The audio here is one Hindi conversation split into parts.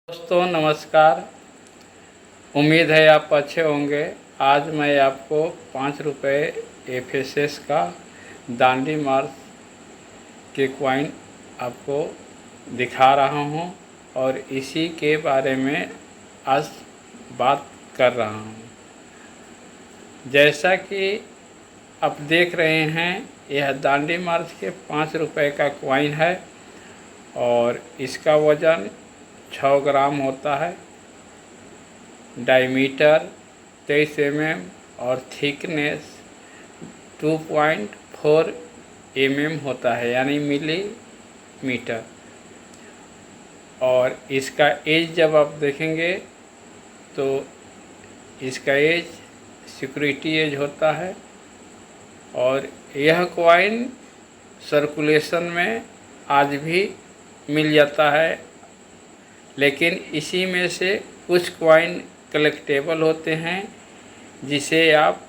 दोस्तों नमस्कार। उम्मीद है आप अच्छे होंगे। आज मैं आपको 5 रुपये एफएसएस का दांडी मार्च के कॉइन आपको दिखा रहा हूं और इसी के बारे में आज बात कर रहा हूं। जैसा कि आप देख रहे हैं, यह दांडी मार्च के 5 रुपये का कॉइन है और इसका वज़न 6 ग्राम होता है। डायमीटर 23 और थिकनेस 2.4 होता है, यानी मिलीमीटर। और इसका एज जब आप देखेंगे तो इसका एज सिक्योरिटी एज होता है और यह कॉइन सर्कुलेशन में आज भी मिल जाता है। लेकिन इसी में से कुछ कॉइन कलेक्टेबल होते हैं जिसे आप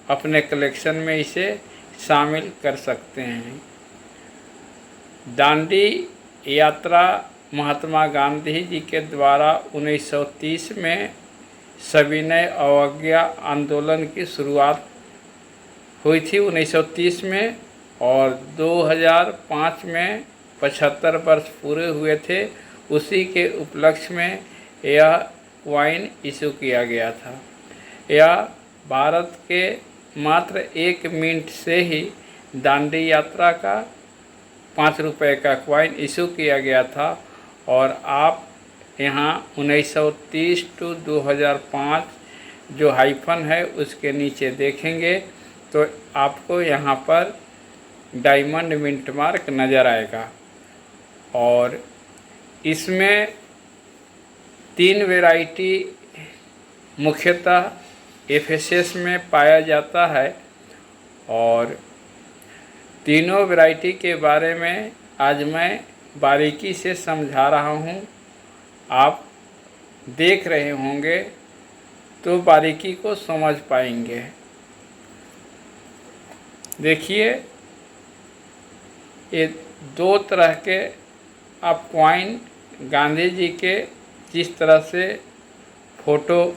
अपने कलेक्शन में इसे शामिल कर सकते हैं। दांडी यात्रा महात्मा गांधी जी के द्वारा 1930 में सविनय अवज्ञा आंदोलन की शुरुआत हुई थी 1930 में, और 2005 में 75 वर्ष पूरे हुए थे। उसी के उपलक्ष्य में यह कॉइन इशू किया गया था। यह भारत के मात्र 1 मिनट से ही दांडी यात्रा का 5 रुपये का कॉइन इशू किया गया था। और आप यहाँ 1930 टू 2005 जो हाइफन है उसके नीचे देखेंगे तो आपको यहाँ पर डायमंड मिंट मार्क नज़र आएगा। और इसमें 3 वैरायटी मुख्यतः एफएसएस में पाया जाता है और तीनों वैरायटी के बारे में आज मैं बारीकी से समझा रहा हूँ। आप देख रहे होंगे तो बारीकी को समझ पाएंगे। देखिए, ये 2 तरह के आप कॉइन गांधी जी के जिस तरह से फ़ोटो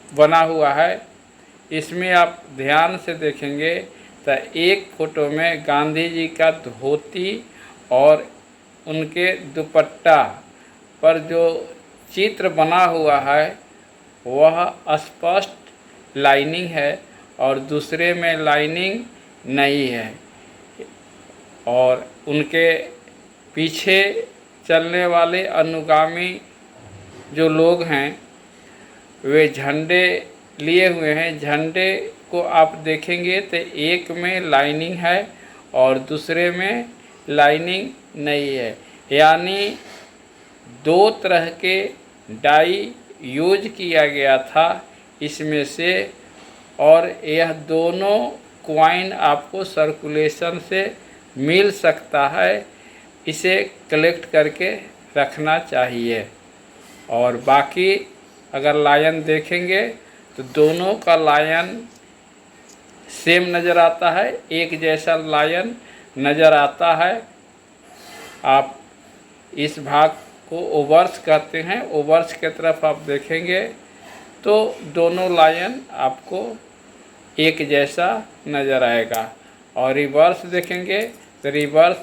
बना हुआ है, इसमें आप ध्यान से देखेंगे तो एक फ़ोटो में गांधी जी का धोती और उनके दुपट्टा पर जो चित्र बना हुआ है वह स्पष्ट लाइनिंग है और दूसरे में लाइनिंग नहीं है। और उनके पीछे चलने वाले अनुगामी जो लोग हैं वे झंडे लिए हुए हैं। झंडे को आप देखेंगे तो एक में लाइनिंग है और दूसरे में लाइनिंग नहीं है, यानी 2 तरह के डाई यूज किया गया था इसमें से। और यह दोनों कॉइन आपको सर्कुलेशन से मिल सकता है, इसे कलेक्ट करके रखना चाहिए। और बाकी अगर लायन देखेंगे तो दोनों का लायन सेम नज़र आता है, एक जैसा लायन नज़र आता है। आप इस भाग को ओवर्स कहते हैं, ओवर्स के तरफ आप देखेंगे तो दोनों लायन आपको एक जैसा नज़र आएगा। और रिवर्स देखेंगे तो रिवर्स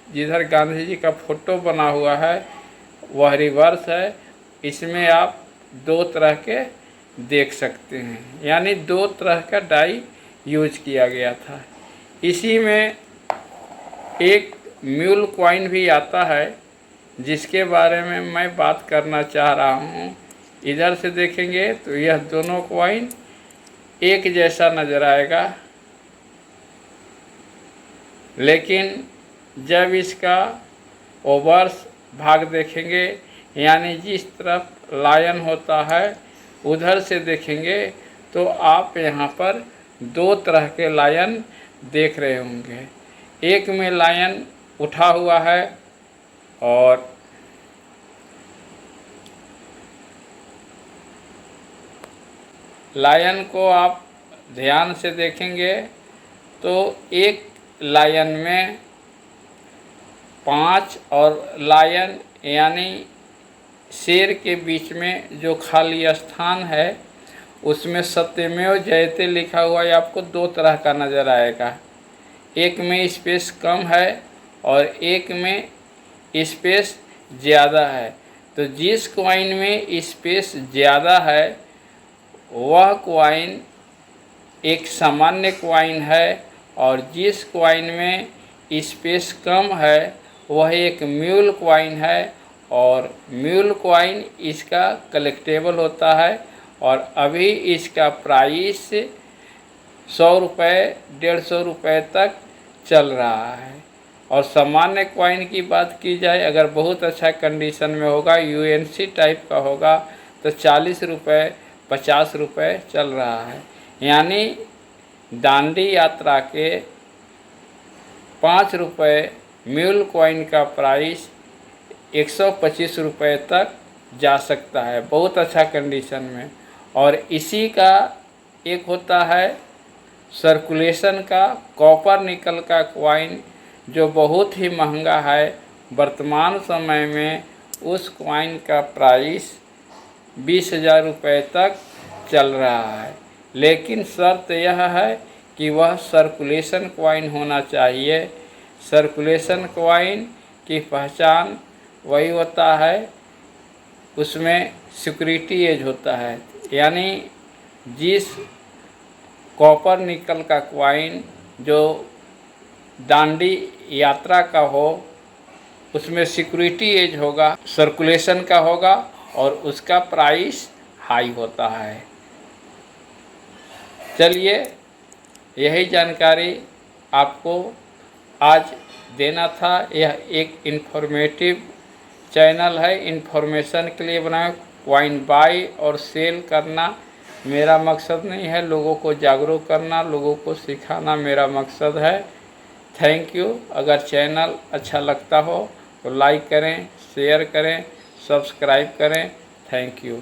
जिधर गांधी जी का फ़ोटो बना हुआ है वह रिवर्स है। इसमें आप 2 तरह के देख सकते हैं, यानी 2 तरह का डाई यूज किया गया था। इसी में एक म्यूल कॉइन भी आता है जिसके बारे में मैं बात करना चाह रहा हूँ। इधर से देखेंगे तो यह दोनों कॉइन एक जैसा नज़र आएगा, लेकिन जब इसका ओवर्स भाग देखेंगे, यानी जिस तरफ लायन होता है उधर से देखेंगे तो आप यहाँ पर 2 तरह के लायन देख रहे होंगे। एक में लायन उठा हुआ है और लायन को आप ध्यान से देखेंगे तो एक लायन में 5 और लायन यानी शेर के बीच में जो खाली स्थान है उसमें सत्यमेव जयते लिखा हुआ है आपको दो तरह का नज़र आएगा। एक में स्पेस कम है और एक में स्पेस ज़्यादा है। तो जिस कॉइन में स्पेस ज़्यादा है वह कॉइन एक सामान्य कॉइन है और जिस कॉइन में स्पेस कम है वह एक म्यूल कॉइन है और म्यूल कॉइन इसका कलेक्टेबल होता है और अभी इसका प्राइस 100 रुपये 150 रुपये तक चल रहा है। और सामान्य कॉइन की बात की जाए अगर बहुत अच्छा कंडीशन में होगा यूएनसी टाइप का होगा तो 40 रुपये 50 रुपये चल रहा है। यानी दांडी यात्रा के 5 रुपये म्यूल कॉइन का प्राइस 125 रुपये तक जा सकता है बहुत अच्छा कंडीशन में। और इसी का एक होता है सर्कुलेशन का कॉपर निकल का कॉइन जो बहुत ही महंगा है। वर्तमान समय में उस कॉइन का प्राइस 20,000 रुपये तक चल रहा है, लेकिन शर्त यह है कि वह सर्कुलेशन कॉइन होना चाहिए। सर्कुलेशन कॉइन की पहचान वही होता है उसमें सिक्योरिटी एज होता है, यानी जिस कॉपर निकल का कॉइन जो दांडी यात्रा का हो उसमें सिक्योरिटी एज होगा, सर्कुलेशन का होगा और उसका प्राइस हाई होता है। चलिए यही जानकारी आपको आज देना था। यह एक इन्फॉर्मेटिव चैनल है, इन्फॉर्मेशन के लिए बनाया। कॉइन बाय और सेल करना मेरा मकसद नहीं है, लोगों को जागरूक करना, लोगों को सिखाना मेरा मकसद है। Thank you. अगर चैनल अच्छा लगता हो तो लाइक करें, शेयर करें, सब्सक्राइब करें। Thank you.